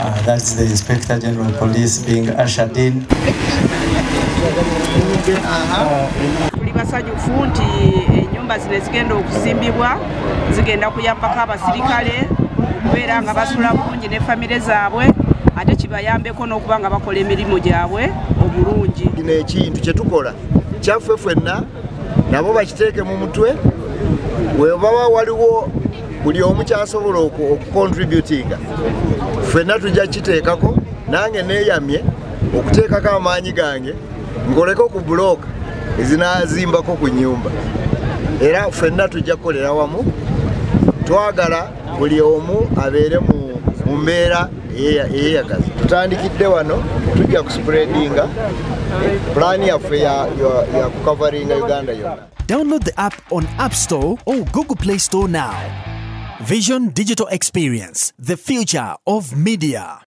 That's the Inspector General of Police being ushered in. Tuli basanyufu nti ennyumba zino zigenda okuzimbibwa zigenda kuyambako abasirikale okubeera nga basula bulungi ne famire zaabwe ate kibayambeko n'okuba nga bakola emirimu gyabwe obulungi. Kino ekintu kye tukola kyaffe ffenna nabo bakiteeke mu mutwe webaba waliwo buli omu kyasobola okucontributinga ffenna tujja kiteekako nange neeyamye okuteekako amaanyi gange ngoleko ku bulooka ezinazimbako ku nnyumba era ffenna tujja kukolera wamu twagala buli omu abeere mu mbeera eyeyagaza. Tutandikidde wano tujja kuspreadinga pulaani yaffe ya kukavaringa Uganda yonna. Download the app on App Store or Google Play Store now. Vision Digital Experience, the future of media.